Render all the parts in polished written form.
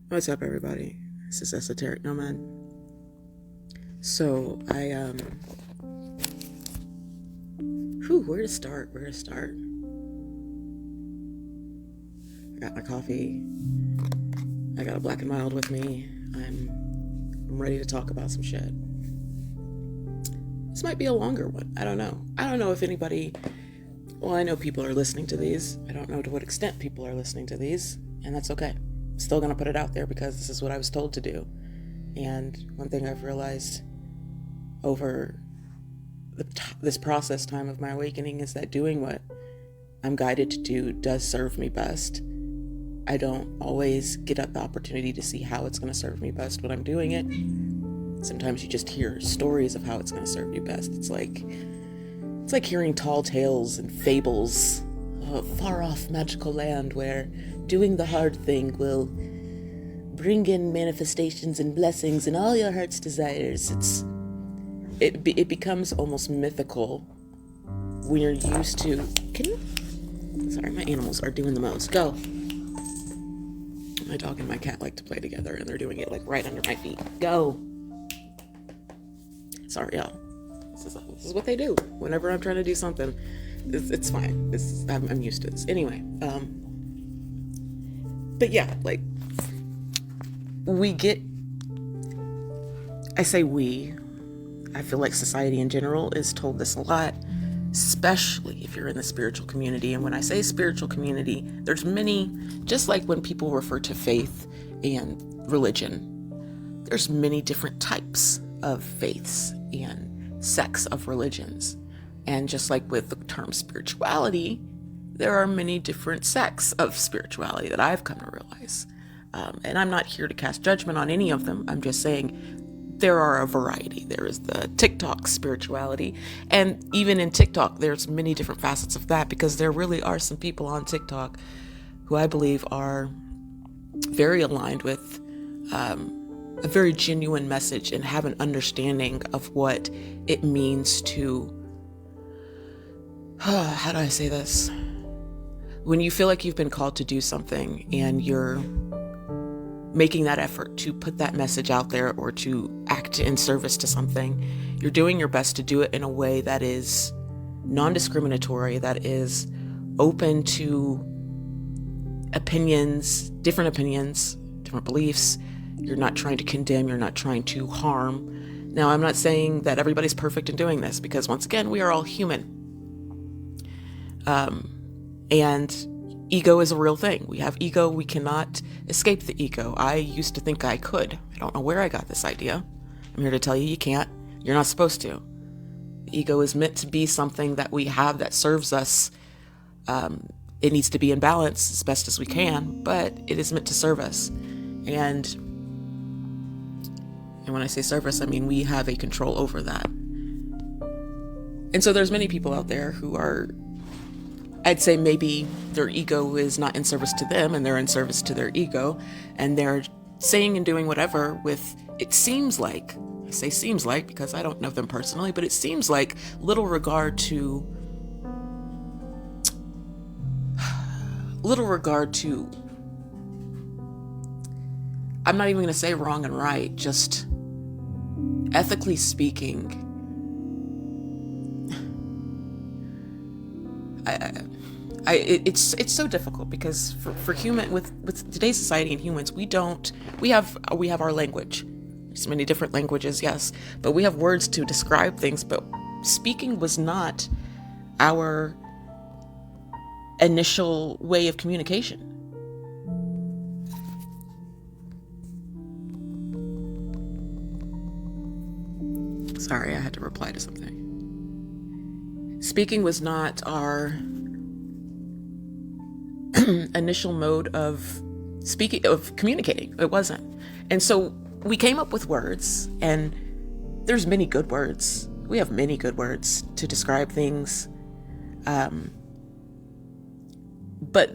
What's up, everybody? This is Esoteric Nomad. So, where to start? I got my coffee. I got a black and mild with me. I'm ready to talk about some shit. This might be a longer one. I don't know if anybody, I know people are listening to these. I don't know to what extent people are listening to these, and that's okay. Still gonna put it out there because this is what I was told to do. And one thing I've realized over this process time of my awakening is that doing what I'm guided to do does serve me best. I don't always get the opportunity to see how it's going to serve me best when I'm doing it. Sometimes you just hear stories of how it's going to serve you best. It's like hearing tall tales and fables of a far-off magical land where doing the hard thing will bring in manifestations and blessings and all your heart's desires. It becomes almost mythical when you're used to. Sorry, my animals are doing the most. Go. My dog and my cat like to play together, and they're doing it like right under my feet. Go. Sorry, y'all. This is what they do whenever I'm trying to do something. It's fine. I'm used to this. Anyway, but yeah, like I feel like society in general is told this a lot, especially if you're in the spiritual community. And when I say spiritual community, there's many, just like when people refer to faith and religion, there's many different types of faiths and sects of religions. And just like with the term spirituality, there are many different sects of spirituality that I've come to realize. And I'm not here to cast judgment on any of them. I'm just saying there are a variety. There is the TikTok spirituality. And even in TikTok, there's many different facets of that, because there really are some people on TikTok who I believe are very aligned with a very genuine message and have an understanding of what it means to, how do I say this? When you feel like you've been called to do something and you're making that effort to put that message out there or to act in service to something, you're doing your best to do it in a way that is non-discriminatory, that is open to different beliefs. You're not trying to condemn, you're not trying to harm. Now, I'm not saying that everybody's perfect in doing this, because once again, we are all human. And ego is a real thing. We have ego. We cannot escape the ego. I used to think I could. I don't know where I got this idea. I'm here to tell you, you can't. You're not supposed to. The ego is meant to be something that we have that serves us. It needs to be in balance as best as we can, but it is meant to serve us. And when I say service, I mean we have a control over that. And so there's many people out there who are, I'd say maybe their ego is not in service to them and they're in service to their ego, and they're saying and doing whatever with, it seems like, I say seems like because I don't know them personally, but it seems like little regard to I'm not even going to say wrong and right, just ethically speaking, it's so difficult, because for human, with today's society and humans, we have our language. There's many different languages, yes, but we have words to describe things, but speaking was not our initial way of communication. Sorry, I had to reply to something. Speaking was not our initial mode of communicating. It wasn't. And so we came up with words, and there's many good words. We have many good words to describe things. But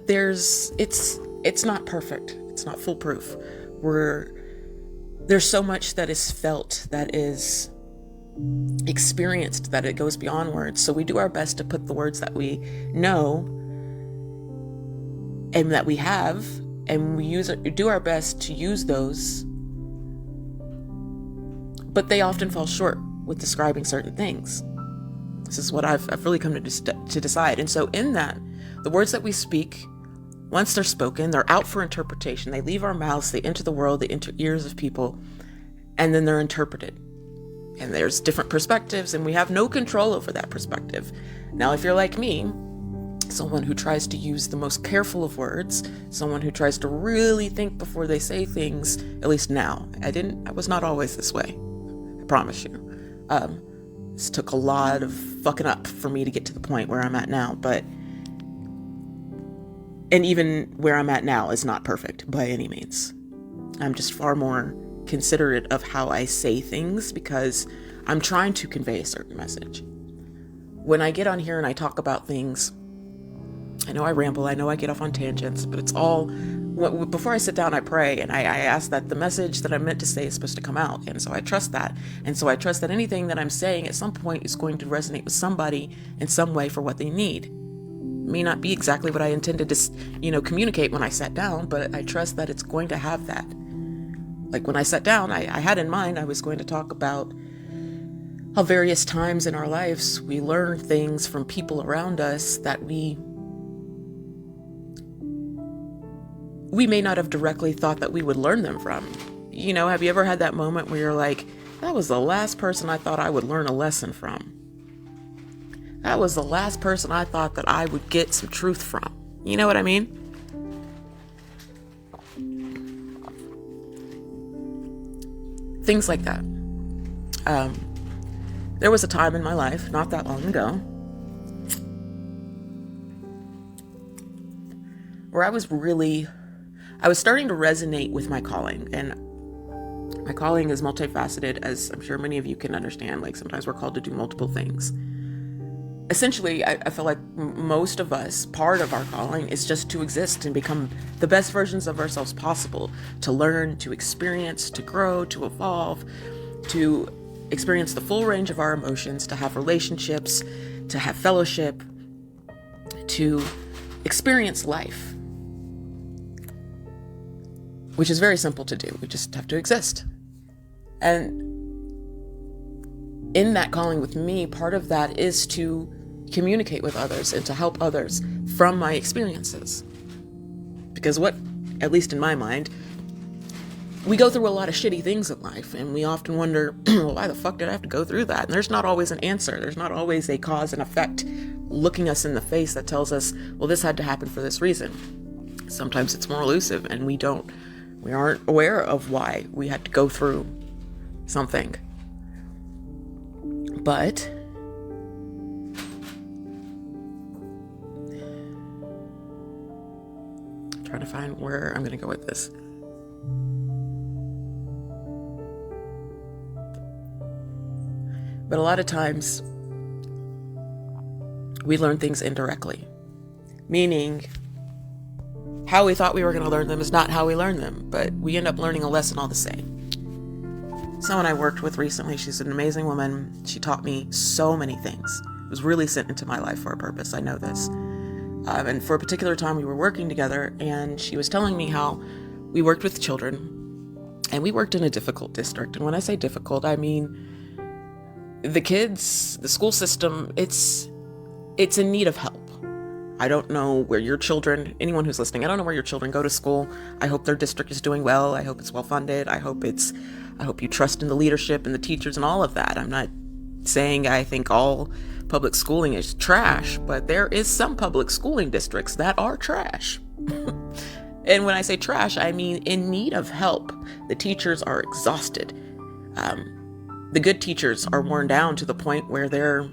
it's not perfect. It's not foolproof. There's so much that is felt, that is experienced, that it goes beyond words. So we do our best to put the words that we know and that we have And we do our best to use those, but they often fall short with describing certain things. This is what I've really come to decide. And so in that, the words that we speak, once they're spoken, they're out for interpretation. They leave our mouths, they enter the world, they enter ears of people, and then they're interpreted. And there's different perspectives, and we have no control over that perspective. Now, if you're like me, someone who tries to use the most careful of words, someone who tries to really think before they say things, at least now. I was not always this way. I promise you. This took a lot of fucking up for me to get to the point where I'm at now, and even where I'm at now is not perfect by any means. I'm just far more considerate of how I say things because I'm trying to convey a certain message. When I get on here and I talk about things, I know I ramble, I know I get off on tangents, but it's all, before I sit down, I pray, and I ask that the message that I'm meant to say is supposed to come out, and so I trust that. And so I trust that anything that I'm saying at some point is going to resonate with somebody in some way for what they need. It may not be exactly what I intended to, communicate when I sat down, but I trust that it's going to have that. Like when I sat down, I had in mind I was going to talk about how various times in our lives we learn things from people around us that we may not have directly thought that we would learn them from. Have you ever had that moment where you're like, that was the last person I thought I would learn a lesson from. That was the last person I thought that I would get some truth from. You know what I mean? Things like that. There was a time in my life, not that long ago, where I was starting to resonate with my calling. And my calling is multifaceted, as I'm sure many of you can understand. Like sometimes we're called to do multiple things. Essentially, I feel like most of us, part of our calling is just to exist and become the best versions of ourselves possible, to learn, to experience, to grow, to evolve, to experience the full range of our emotions, to have relationships, to have fellowship, to experience life. Which is very simple to do. We just have to exist. And in that calling with me, part of that is to communicate with others and to help others from my experiences. Because at least in my mind, we go through a lot of shitty things in life, and we often wonder, well, why the fuck did I have to go through that? And there's not always an answer. There's not always a cause and effect looking us in the face that tells us, well, this had to happen for this reason. Sometimes it's more elusive, and we aren't aware of why we had to go through something. But I'm trying to find where I'm going to go with this. But a lot of times we learn things indirectly, meaning how we thought we were going to learn them is not how we learn them, but we end up learning a lesson all the same. Someone I worked with recently, she's an amazing woman. She taught me so many things. It was really sent into my life for a purpose. I know this. And for a particular time we were working together, and she was telling me how we worked with children, and we worked in a difficult district. And when I say difficult, I mean the kids, the school system, it's in need of help. I don't know where your children, anyone who's listening, I don't know where your children go to school. I hope their district is doing well. I hope it's well funded. I hope you trust in the leadership and the teachers and all of that. I'm not saying I think all public schooling is trash, but there is some public schooling districts that are trash. And when I say trash, I mean in need of help. The teachers are exhausted. The good teachers are worn down to the point where they're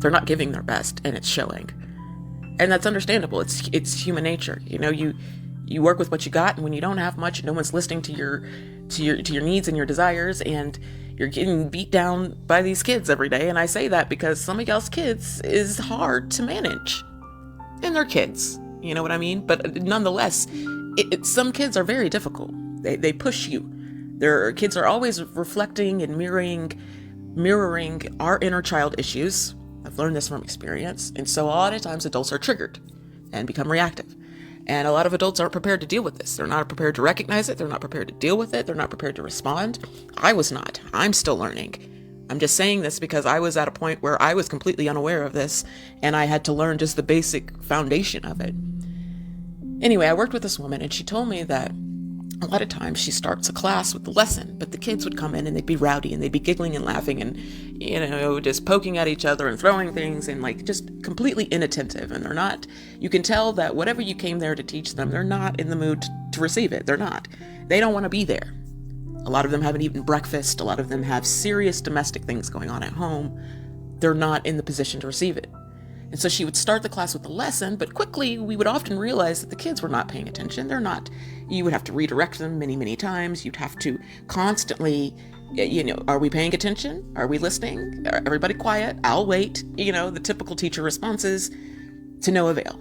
not giving their best, and it's showing. And that's understandable. It's human nature. You work with what you got, and when you don't have much, no one's listening to your needs and your desires, and you're getting beat down by these kids every day. And I say that because some of y'all's kids is hard to manage, and they're kids. You know what I mean? But nonetheless, some kids are very difficult. They push you. Their kids are always reflecting and mirroring our inner child issues. I've learned this from experience. And so a lot of times adults are triggered and become reactive. And a lot of adults aren't prepared to deal with this. They're not prepared to recognize it. They're not prepared to deal with it. They're not prepared to respond. I was not. I'm still learning. I'm just saying this because I was at a point where I was completely unaware of this, and I had to learn just the basic foundation of it. Anyway, I worked with this woman, and she told me that a lot of times she starts a class with the lesson, but the kids would come in and they'd be rowdy and they'd be giggling and laughing and, just poking at each other and throwing things and just completely inattentive. And they're not, you can tell that whatever you came there to teach them, they're not in the mood to receive it. They're not. They don't want to be there. A lot of them haven't eaten breakfast. A lot of them have serious domestic things going on at home. They're not in the position to receive it. And so she would start the class with the lesson, but quickly we would often realize that the kids were not paying attention. They're not, you would have to redirect them many, many times. You'd have to constantly, are we paying attention? Are we listening? Everybody quiet. I'll wait. The typical teacher responses to no avail.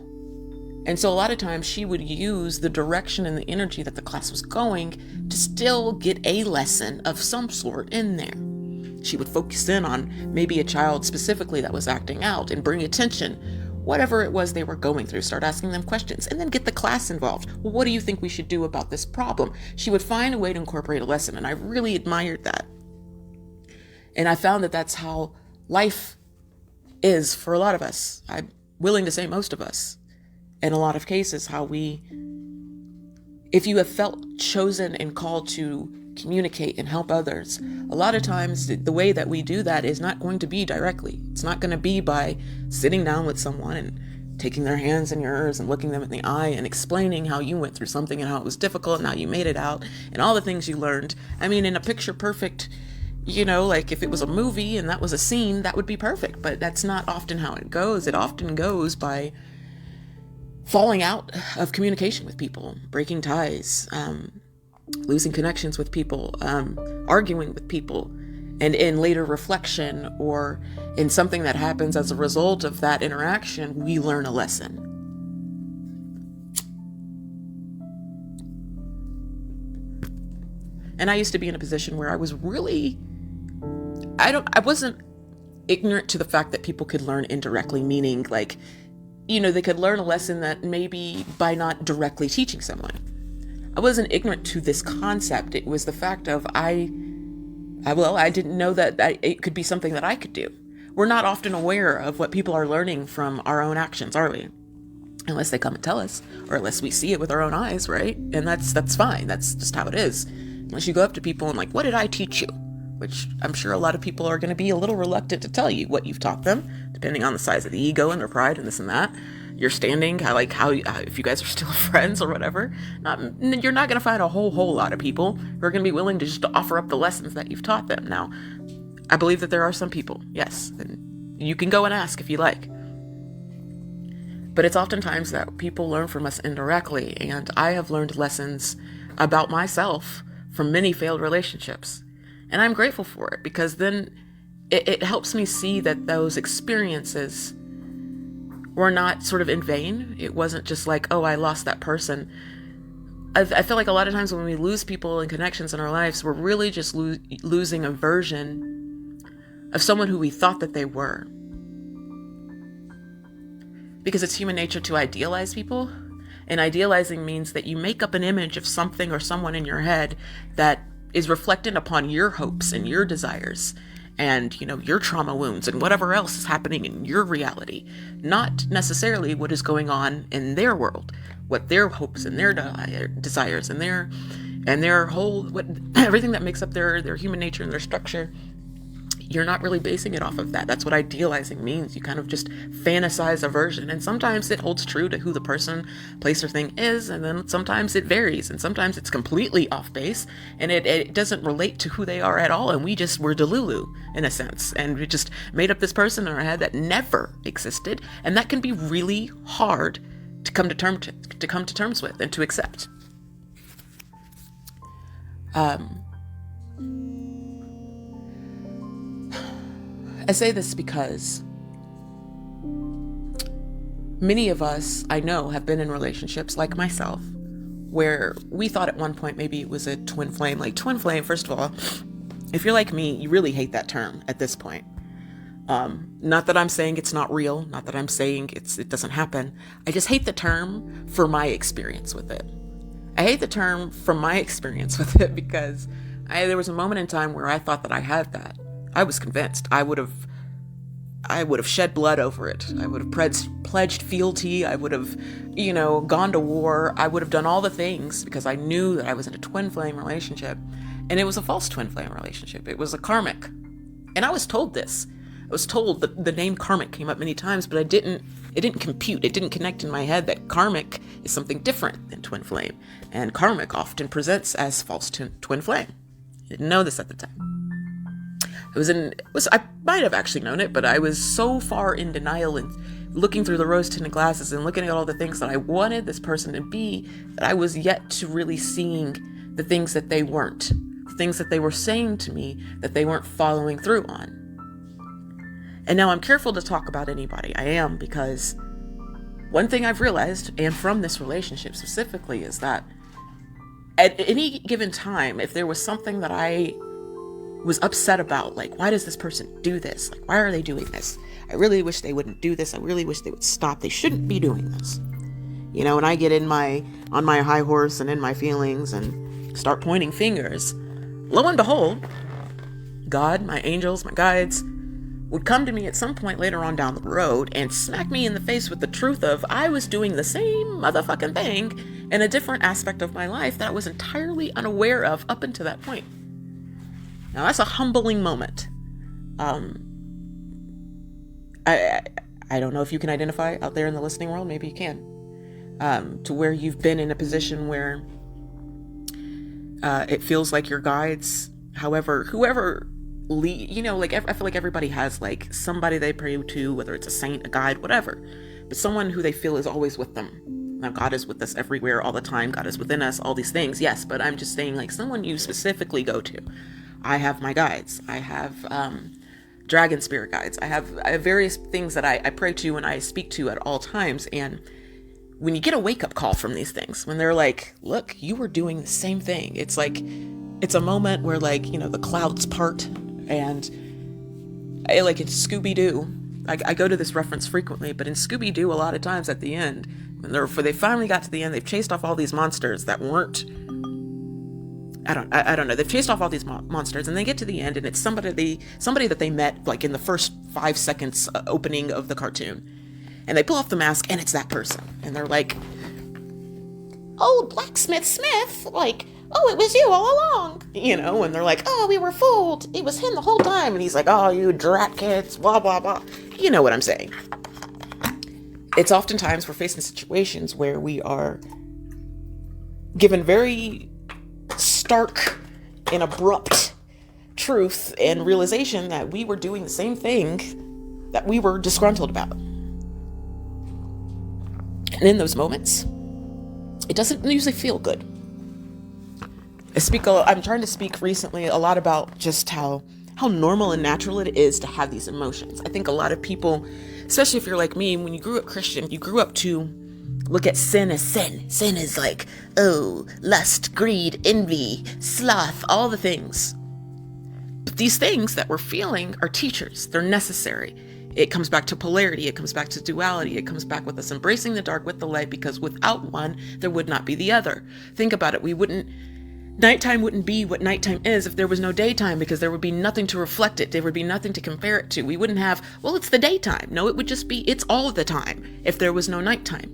And so a lot of times she would use the direction and the energy that the class was going to still get a lesson of some sort in there. She would focus in on maybe a child specifically that was acting out and bring attention, whatever it was they were going through, start asking them questions, and then get the class involved. Well, what do you think we should do about this problem? She would find a way to incorporate a lesson, and I really admired that. And I found that that's how life is for a lot of us. I'm willing to say most of us. In a lot of cases, if you have felt chosen and called to communicate and help others, a lot of times the way that we do that is not going to be directly. It's not going to be by sitting down with someone and taking their hands in yours and looking them in the eye and explaining how you went through something and how it was difficult and how you made it out and all the things you learned. I mean, in a picture perfect, if it was a movie and that was a scene, that would be perfect, but that's not often how it goes. It often goes by falling out of communication with people, breaking ties, losing connections with people, arguing with people, and in later reflection or in something that happens as a result of that interaction, we learn a lesson. And I used to be in a position where I was really, I wasn't ignorant to the fact that people could learn indirectly, meaning they could learn a lesson that maybe by not directly teaching someone. I wasn't ignorant to this concept. It was the fact of I didn't know that it could be something that I could do. We're not often aware of what people are learning from our own actions, are we? Unless they come and tell us, or unless we see it with our own eyes, right? And that's fine. That's just how it is. Unless you go up to people and what did I teach you? Which I'm sure a lot of people are going to be a little reluctant to tell you what you've taught them, depending on the size of the ego and their pride and this and that. Your standing, how if you guys are still friends or whatever. You're not going to find a whole lot of people who are going to be willing to just offer up the lessons that you've taught them. Now, I believe that there are some people, yes, and you can go and ask if you like. But it's oftentimes that people learn from us indirectly, and I have learned lessons about myself from many failed relationships. And I'm grateful for it because then it helps me see that those experiences were not sort of in vain. It wasn't just I lost that person. I feel like a lot of times when we lose people and connections in our lives, we're really just losing a version of someone who we thought that they were. Because it's human nature to idealize people. And idealizing means that you make up an image of something or someone in your head that is reflected upon your hopes and your desires and, your trauma wounds and whatever else is happening in your reality, not necessarily what is going on in their world, what their hopes and their desires and their whole, everything that makes up their human nature and their structure. You're not really basing it off of that. That's what idealizing means. You kind of just fantasize a version. And sometimes it holds true to who the person, place, or thing is. And then sometimes it varies. And sometimes it's completely off base. And it doesn't relate to who they are at all. And we just were Delulu, in a sense. And we just made up this person in our head that never existed. And that can be really hard to come to terms with and to accept. I say this because many of us, I know, have been in relationships like myself where we thought at one point maybe it was a twin flame. Twin flame, first of all, if you're like me, you really hate that term at this point. Not that I'm saying it's not real, not that I'm saying it doesn't happen. I just hate the term for my experience with it. I hate the term from my experience with it because there was a moment in time where I thought that I had that. I was convinced. I would have shed blood over it. I would have pledged fealty. I would have, gone to war. I would have done all the things because I knew that I was in a twin flame relationship, and it was a false twin flame relationship. It was a karmic. And I was told this. I was told that the name karmic came up many times, but it didn't compute. It didn't connect in my head that karmic is something different than twin flame. And karmic often presents as false twin flame. I didn't know this at the time. I might have actually known it, but I was so far in denial and looking through the rose-tinted glasses and looking at all the things that I wanted this person to be, that I was yet to really seeing the things that they weren't, the things that they were saying to me that they weren't following through on. And now I'm careful to talk about anybody. I am, because one thing I've realized, and from this relationship specifically, is that at any given time, if there was something that I was upset about, like, why does this person do this? Like, why are they doing this? I really wish they wouldn't do this. I really wish they would stop. They shouldn't be doing this. And I get on my high horse and in my feelings and start pointing fingers. Lo and behold, God, my angels, my guides, would come to me at some point later on down the road and smack me in the face with the truth of I was doing the same motherfucking thing in a different aspect of my life that I was entirely unaware of up until that point. Now that's a humbling moment. I don't know if you can identify out there in the listening world. Maybe you can. To where you've been in a position where it feels like your guides, whoever I feel like everybody has like somebody they pray to, whether it's a saint, a guide, whatever, but someone who they feel is always with them. Now, God is with us everywhere all the time. God is within us, all these things. Yes, but I'm just saying, like, someone you specifically go to. I have my guides. I have dragon spirit guides. I have various things that I pray to and I speak to at all times. And when you get a wake-up call from these things, when they're like, look, you were doing the same thing. It's like, it's a moment where, like, the clouds part. And like in Scooby-Doo, I go to this reference frequently, but in Scooby-Doo, a lot of times at the end, when they finally got to the end, they've chased off all these monsters that weren't, I don't know. They've chased off all these monsters, and they get to the end, and it's somebody that they met like in the first 5 seconds opening of the cartoon, and they pull off the mask, and it's that person, and they're like, "Oh, Blacksmith Smith, like, oh, it was you all along," and they're like, "Oh, we were fooled. It was him the whole time." And he's like, "Oh, you drat kids, blah, blah, blah." You know what I'm saying. It's oftentimes we're facing situations where we are given very stark and abrupt truth and realization that we were doing the same thing that we were disgruntled about. And in those moments, it doesn't usually feel good. I'm trying to speak recently a lot about just how normal and natural it is to have these emotions. I think a lot of people, especially if you're like me, when you grew up Christian, you grew up to look at sin as sin. Sin is like, oh, lust, greed, envy, sloth, all the things. But these things that we're feeling are teachers. They're necessary. It comes back to polarity. It comes back to duality. It comes back with us embracing the dark with the light, because without one, there would not be the other. Think about it. Nighttime wouldn't be what nighttime is if there was no daytime, because there would be nothing to reflect it. There would be nothing to compare it to. We wouldn't have, well, it's the daytime. No, it would just be, it's all the time if there was no nighttime.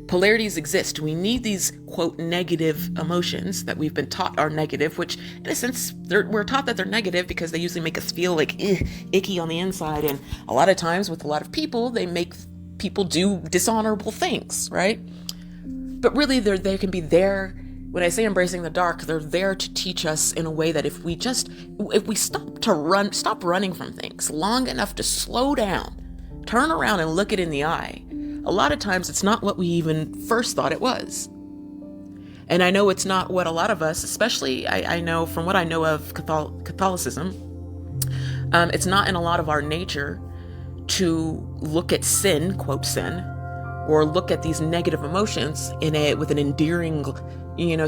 Polarities exist. We need these, quote, negative emotions that we've been taught are negative, which in a sense, we're taught that they're negative because they usually make us feel like icky on the inside. And a lot of times with a lot of people, they make people do dishonorable things, right? But really, they can be there. When I say embracing the dark, they're there to teach us in a way that if we stop running from things long enough to slow down, turn around and look it in the eye, a lot of times it's not what we even first thought it was. And I know it's not what a lot of us, especially I know from what I know of Catholicism, it's not in a lot of our nature to look at sin, quote sin, or look at these negative emotions with an endearing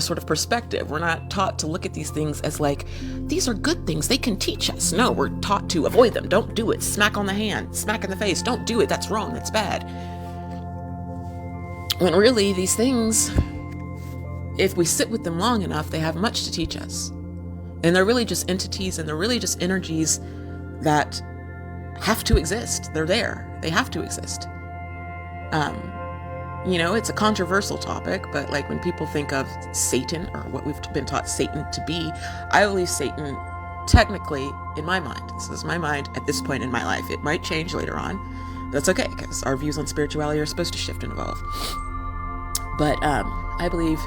sort of perspective. We're not taught to look at these things as like, these are good things, they can teach us. No, we're taught to avoid them. Don't do it. Smack on the hand, smack in the face. Don't do it. That's wrong. That's bad. When really these things, if we sit with them long enough, they have much to teach us. And they're really just entities, and they're really just energies that have to exist. They're there. They have to exist. It's a controversial topic, but like when people think of Satan, or what we've been taught Satan to be, I believe Satan, technically, in my mind, this is my mind at this point in my life. It might change later on. That's okay, because our views on spirituality are supposed to shift and evolve. But I believe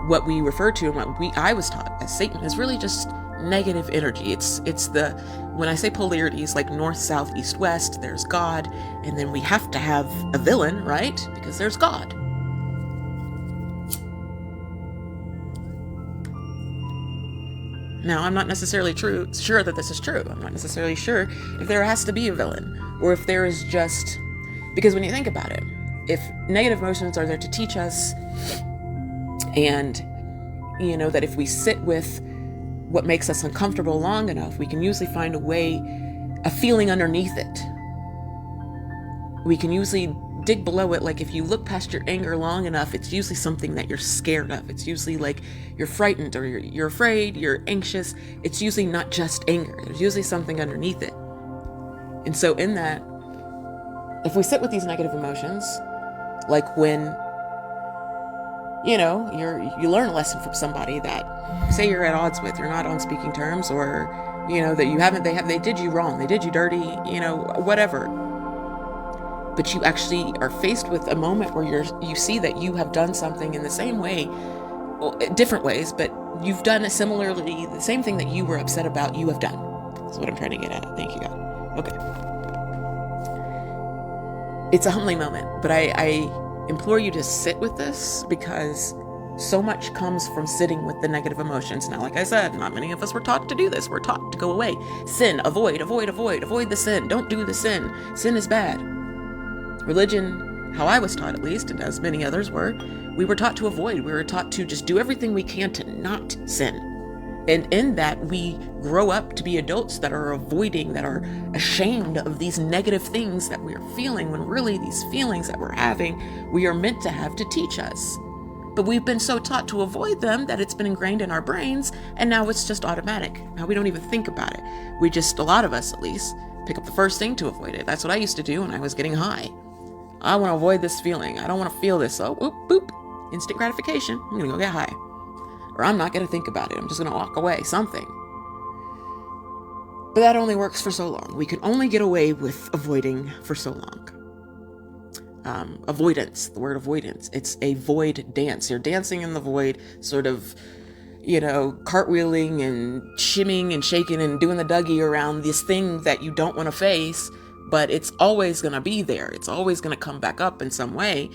what we refer to and what I was taught as Satan is really just negative energy. It's when I say polarities, like north, south, east, west, there's God, and then we have to have a villain, right? Because there's God. Now, I'm not necessarily sure that this is true. I'm not necessarily sure if there has to be a villain, or if there is just, because when you think about it, if negative emotions are there to teach us, and that if we sit with what makes us uncomfortable long enough, we can usually find a feeling underneath it. We can usually dig below it. Like if you look past your anger long enough, it's usually something that you're scared of. It's usually like you're frightened, or you're afraid, you're anxious. It's usually not just anger. There's usually something underneath it. And so in that, if we sit with these negative emotions, like when you learn a lesson from somebody that, say you're at odds with, you're not on speaking terms, or, that they did you wrong, they did you dirty, whatever. But you actually are faced with a moment where you see that you have done something in the same way, well, different ways, but you've done it similarly, the same thing that you were upset about, you have done. That's what I'm trying to get at. Thank you, God. Okay. It's a humbling moment, but I implore you to sit with this, because so much comes from sitting with the negative emotions. Now, like I said, not many of us were taught to do this. We're taught to go away. Sin, avoid the sin. Don't do the sin. Sin is bad. Religion, how I was taught at least, and as many others were, we were taught to avoid. We were taught to just do everything we can to not sin. And in that, we grow up to be adults that are avoiding, that are ashamed of these negative things that we're feeling, when really these feelings that we're having, we are meant to have to teach us. But we've been so taught to avoid them that it's been ingrained in our brains, and now it's just automatic. Now we don't even think about it. We just, a lot of us at least, pick up the first thing to avoid it. That's what I used to do when I was getting high. I want to avoid this feeling. I don't want to feel this. So, boop, instant gratification. I'm going to go get high. Or I'm not going to think about it. I'm just going to walk away, something. But that only works for so long. We can only get away with avoiding for so long. Avoidance, the word avoidance, it's a void dance. You're dancing in the void, sort of, cartwheeling and shimming and shaking and doing the Dougie around this thing that you don't want to face, but it's always going to be there. It's always going to come back up in some way.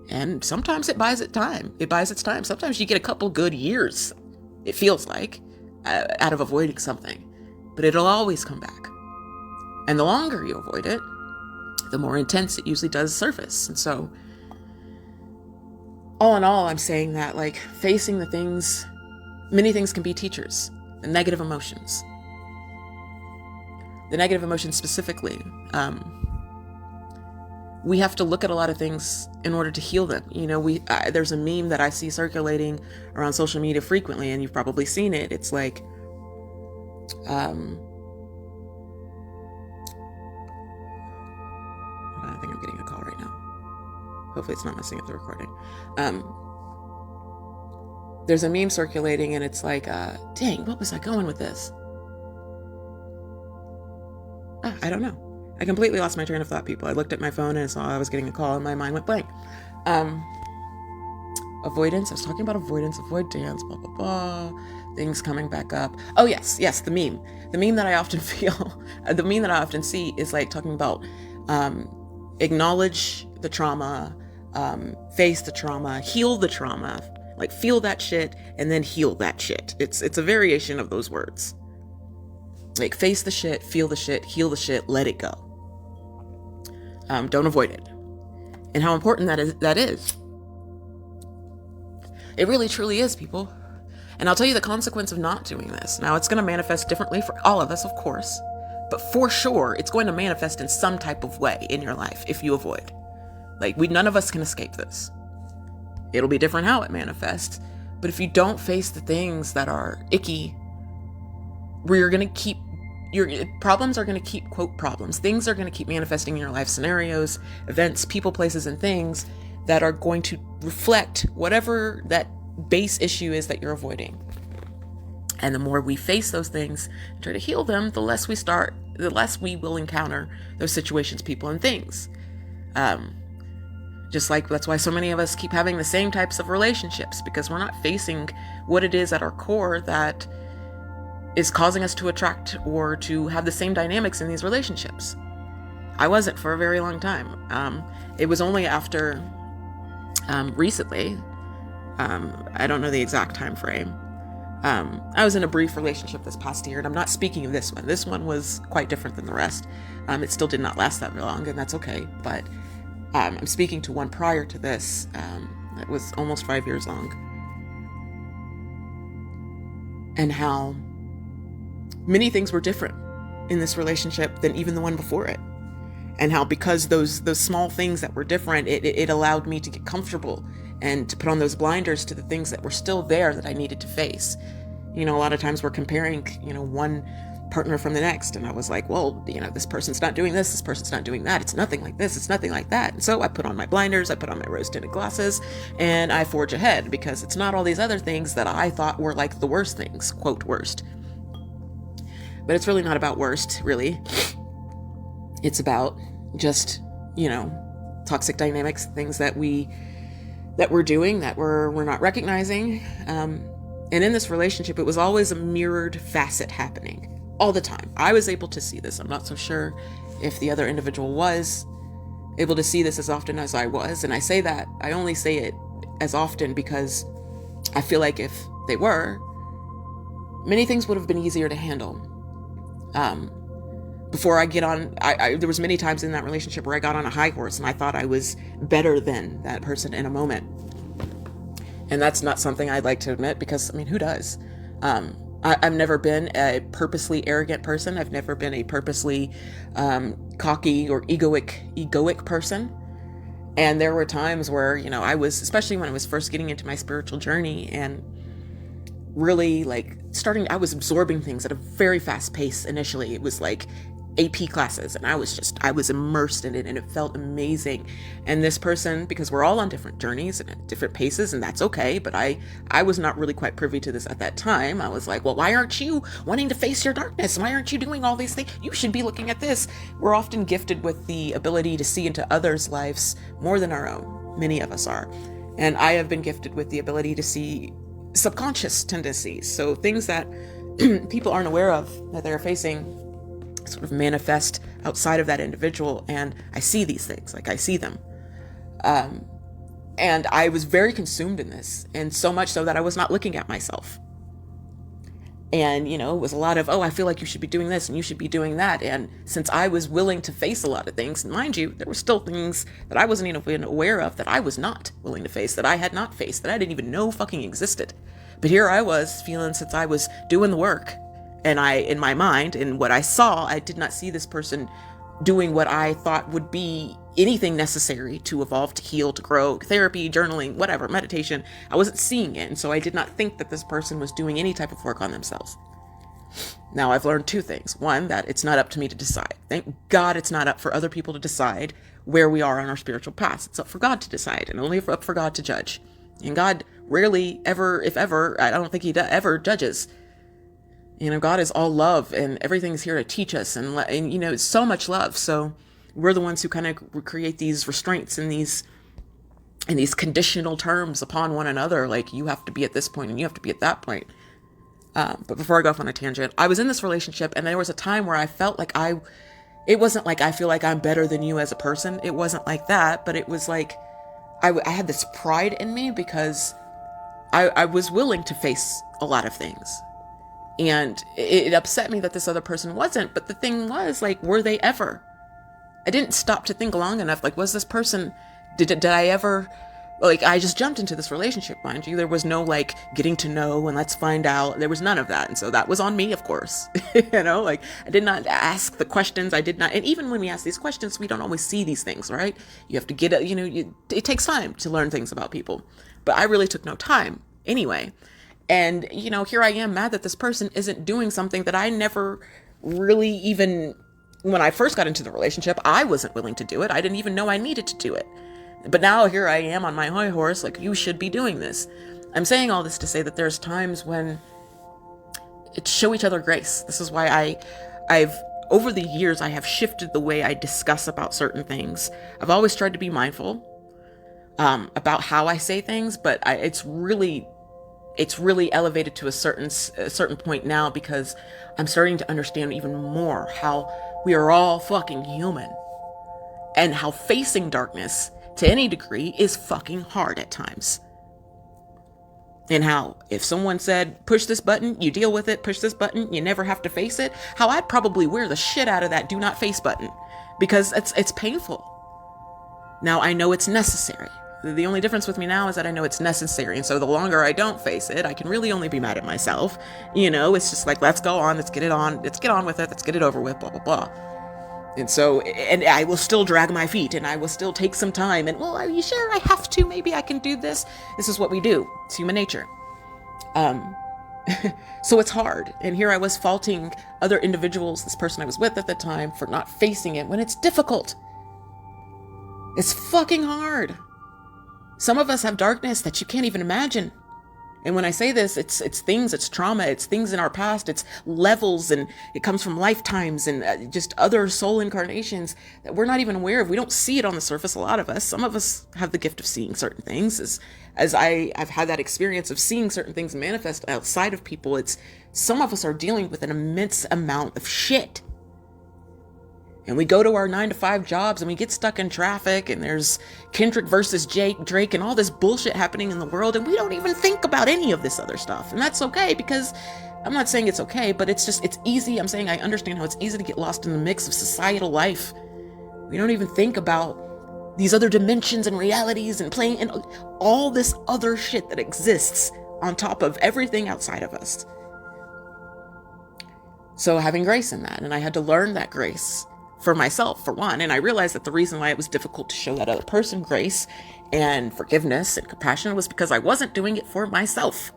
And sometimes it buys its time. Sometimes you get a couple good years, it feels like, out of avoiding something. But it'll always come back. And the longer you avoid it, the more intense it usually does surface. And so, all in all, I'm saying that, like, facing the things, many things can be teachers. The negative emotions. The negative emotions specifically. We have to look at a lot of things in order to heal them. There's a meme that I see circulating around social media frequently, and you've probably seen it. It's like, I think I'm getting a call right now. Hopefully it's not messing up the recording. There's a meme circulating, and it's like, dang, what was I going with this? I don't know. I completely lost my train of thought, people. I looked at my phone and saw I was getting a call, and my mind went blank. Avoidance. I was talking about avoidance, avoidance, blah, blah, blah. Things coming back up. Oh, yes, the meme. The meme that I often see is like talking about acknowledge the trauma, face the trauma, heal the trauma, like feel that shit and then heal that shit. It's a variation of those words. Like face the shit, feel the shit, heal the shit, let it go. Don't avoid it. And how important that is. It really truly is, people. And I'll tell you the consequence of not doing this. Now, it's going to manifest differently for all of us, of course, but for sure, it's going to manifest in some type of way in your life if you avoid. Like, none of us can escape this. It'll be different how it manifests, but if you don't face the things that are icky, where you're going to keep, your problems are going to keep, quote, problems. Things are going to keep manifesting in your life, scenarios, events, people, places, and things that are going to reflect whatever that base issue is that you're avoiding. And the more we face those things and try to heal them, the less we will encounter those situations, people, and things. Just like that's why so many of us keep having the same types of relationships, because we're not facing what it is at our core that is causing us to attract or to have the same dynamics in these relationships. I wasn't for a very long time. It was only after recently, I don't know the exact time frame. I was in a brief relationship this past year, and I'm not speaking of this one. This one was quite different than the rest. It still did not last that long, and that's okay. But I'm speaking to one prior to this that was almost 5 years long, and how many things were different in this relationship than even the one before it. And how because those small things that were different, it allowed me to get comfortable and to put on those blinders to the things that were still there that I needed to face. A lot of times we're comparing, one partner from the next. And I was like, well, this person's not doing this person's not doing that. It's nothing like this. It's nothing like that. And so I put on my blinders, I put on my rose-tinted glasses, and I forge ahead, because it's not all these other things that I thought were like the worst things, quote, worst. But it's really not about worst, really. It's about just, toxic dynamics, things that we're doing that we're not recognizing. And in this relationship, it was always a mirrored facet happening all the time. I was able to see this. I'm not so sure if the other individual was able to see this as often as I was. And I say that, I only say it as often because I feel like if they were, many things would have been easier to handle. Before I get on, there was many times in that relationship where I got on a high horse and I thought I was better than that person in a moment. And that's not something I'd like to admit, because, who does? I've never been a purposely arrogant person. I've never been a purposely cocky or egoic person. And there were times where, I was, especially when I was first getting into my spiritual journey and really I was absorbing things at a very fast pace initially. It was like AP classes, and I was immersed in it, and it felt amazing. And this person, because we're all on different journeys and at different paces, and that's okay, but I was not really quite privy to this at that time. I was like, well, why aren't you wanting to face your darkness? Why aren't you doing all these things? You should be looking at this. We're often gifted with the ability to see into others' lives more than our own. Many of us are. And I have been gifted with the ability to see subconscious tendencies. So things that people aren't aware of that they're facing sort of manifest outside of that individual. And I see these things, I see them. And I was very consumed in this, and so much so that I was not looking at myself. And, it was a lot of, I feel like you should be doing this and you should be doing that. And since I was willing to face a lot of things, and mind you, there were still things that I wasn't even aware of, that I was not willing to face, that I had not faced, that I didn't even know fucking existed. But here I was feeling, since I was doing the work, and in my mind, in what I saw, I did not see this person doing what I thought would be anything necessary to evolve, to heal, to grow, therapy, journaling, whatever, meditation. I wasn't seeing it. And so I did not think that this person was doing any type of work on themselves. Now, I've learned two things. One, that it's not up to me to decide. Thank God it's not up for other people to decide where we are on our spiritual path. It's up for God to decide, and only up for God to judge. And God rarely ever, if ever, I don't think he ever judges. God is all love, and everything's here to teach us, and it's so much love. So we're the ones who kind of create these restraints and these conditional terms upon one another. Like, you have to be at this point and you have to be at that point. But before I go off on a tangent, I was in this relationship, and there was a time where I felt like it wasn't like I feel like I'm better than you as a person. It wasn't like that, but it was like I had this pride in me, because I was willing to face a lot of things. And it upset me that this other person wasn't. But the thing was, were they ever? I didn't stop to think long enough. Was this person, did I ever Like, I just jumped into this relationship, mind you. There was no like getting to know and let's find out. There was none of that. And so that was on me, of course. Like, I did not ask the questions. I did not. And even when we ask these questions, we don't always see these things, right? You have to get it, it takes time to learn things about people. But I really took no time anyway. And, here I am mad that this person isn't doing something that I never really even, when I first got into the relationship, I wasn't willing to do it. I didn't even know I needed to do it. But now here I am on my high horse, like, you should be doing this. I'm saying all this to say that there's times when show each other grace. This is why I've over the years, I have shifted the way I discuss about certain things. I've always tried to be mindful about how I say things, but it's really elevated to a certain point now, because I'm starting to understand even more how we are all fucking human, and how facing darkness to any degree is fucking hard at times. And how if someone said, push this button, you deal with it, push this button, you never have to face it, how I'd probably wear the shit out of that do not face button, because it's painful. Now I know it's necessary. The only difference with me now is that I know it's necessary. And so the longer I don't face it, I can really only be mad at myself. It's just like, let's go on, let's get on with it, let's get it over with, blah, blah, blah. And so, and I will still drag my feet, and I will still take some time, and, well, are you sure I have to? Maybe I can do this. This is what we do. It's human nature. So it's hard. And here I was faulting other individuals, this person I was with at the time, for not facing it when it's difficult. It's fucking hard. Some of us have darkness that you can't even imagine. And when I say this, it's things, it's trauma, it's things in our past, it's levels, and it comes from lifetimes and just other soul incarnations that we're not even aware of. We don't see it on the surface, a lot of us. Some of us have the gift of seeing certain things. As I've had that experience of seeing certain things manifest outside of people, some of us are dealing with an immense amount of shit. And we go to our 9-to-5 jobs and we get stuck in traffic, and there's Kendrick versus Drake and all this bullshit happening in the world, and we don't even think about any of this other stuff. And that's okay, because I'm not saying it's okay, but it's easy. I'm saying I understand how it's easy to get lost in the mix of societal life. We don't even think about these other dimensions and realities and playing and all this other shit that exists on top of everything outside of us. So having grace in that, and I had to learn that grace for myself, for one. And I realized that the reason why it was difficult to show that other person grace and forgiveness and compassion was because I wasn't doing it for myself.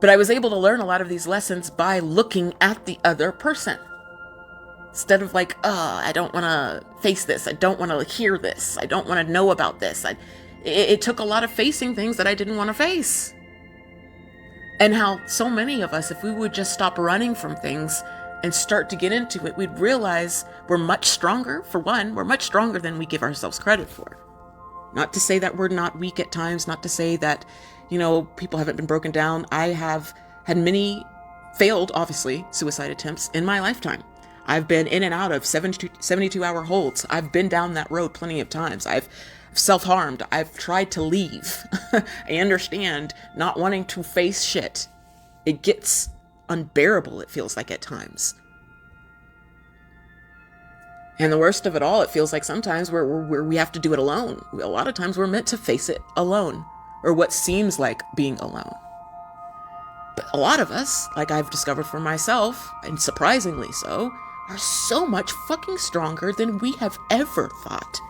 But I was able to learn a lot of these lessons by looking at the other person. Instead of like, I don't want to face this. I don't want to hear this. I don't want to know about this. It took a lot of facing things that I didn't want to face. And how so many of us, if we would just stop running from things and start to get into it, we'd realize we're much stronger. For one, we're much stronger than we give ourselves credit for. Not to say that we're not weak at times, not to say that, people haven't been broken down. I have had many failed, obviously, suicide attempts in my lifetime. I've been in and out of 72-hour holds. I've been down that road plenty of times. I've self-harmed. I've tried to leave. I understand not wanting to face shit. It gets unbearable, it feels like at times. And the worst of it all, it feels like sometimes we have to do it alone. A lot of times we're meant to face it alone, or what seems like being alone. But a lot of us, like I've discovered for myself, and surprisingly so, are so much fucking stronger than we have ever thought.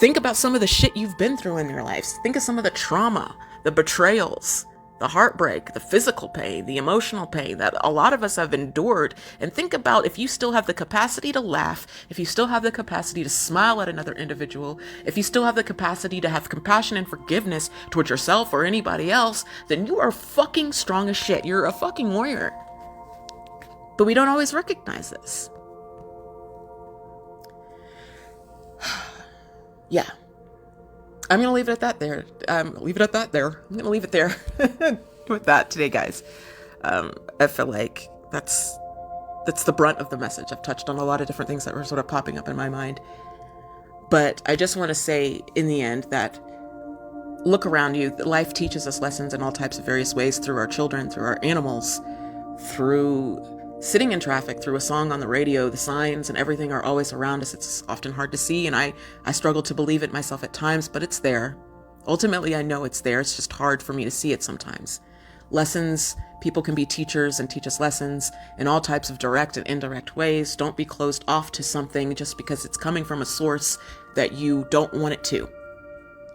Think about some of the shit you've been through in your lives. Think of some of the trauma, the betrayals, the heartbreak, the physical pain, the emotional pain that a lot of us have endured. And think about if you still have the capacity to laugh, if you still have the capacity to smile at another individual, if you still have the capacity to have compassion and forgiveness towards yourself or anybody else, then you are fucking strong as shit. You're a fucking warrior. But we don't always recognize this. Yeah. I'm going to leave it at that there. I'm going to leave it there with that today, guys. I feel like that's the brunt of the message. I've touched on a lot of different things that were sort of popping up in my mind. But I just want to say in the end that look around you. Life teaches us lessons in all types of various ways, through our children, through our animals, through sitting in traffic through a song on the radio, the signs and everything are always around us. It's often hard to see, and I struggle to believe it myself at times, but it's there. Ultimately, I know it's there. It's just hard for me to see it sometimes. Lessons, people can be teachers and teach us lessons in all types of direct and indirect ways. Don't be closed off to something just because it's coming from a source that you don't want it to.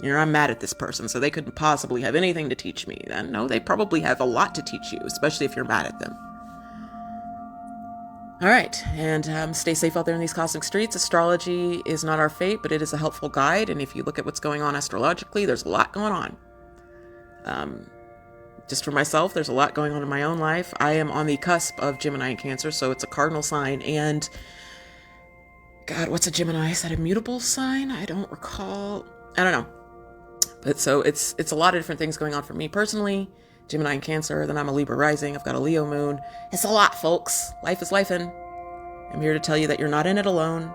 I'm mad at this person, so they couldn't possibly have anything to teach me. Then no, they probably have a lot to teach you, especially if you're mad at them. All right, and stay safe out there in these cosmic streets. Astrology is not our fate, but it is a helpful guide. And if you look at what's going on astrologically, there's a lot going on. Just for myself, there's a lot going on in my own life. I am on the cusp of Gemini and Cancer, so it's a cardinal sign. And God, what's a Gemini? Is that a mutable sign? I don't recall. I don't know. But so it's a lot of different things going on for me personally. Gemini and Cancer, then I'm a Libra rising. I've got a Leo moon. It's a lot, folks. Life is lifing. I'm here to tell you that you're not in it alone.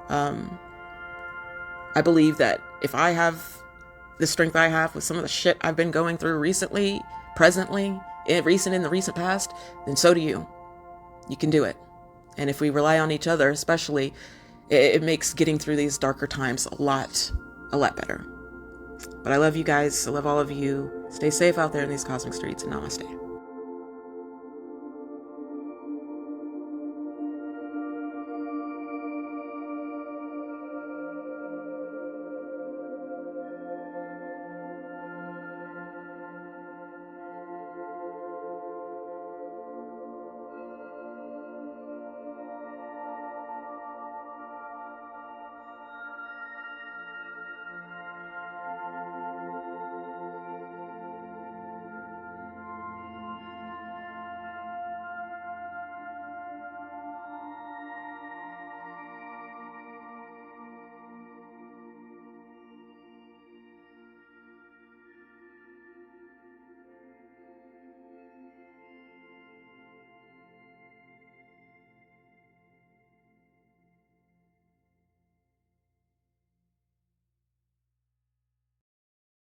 I believe that if I have the strength I have with some of the shit I've been going through recently, presently, in the recent past, then so do you. You can do it. And if we rely on each other, especially, it makes getting through these darker times a lot better. But I love you guys. I love all of you. Stay safe out there in these cosmic streets, and namaste.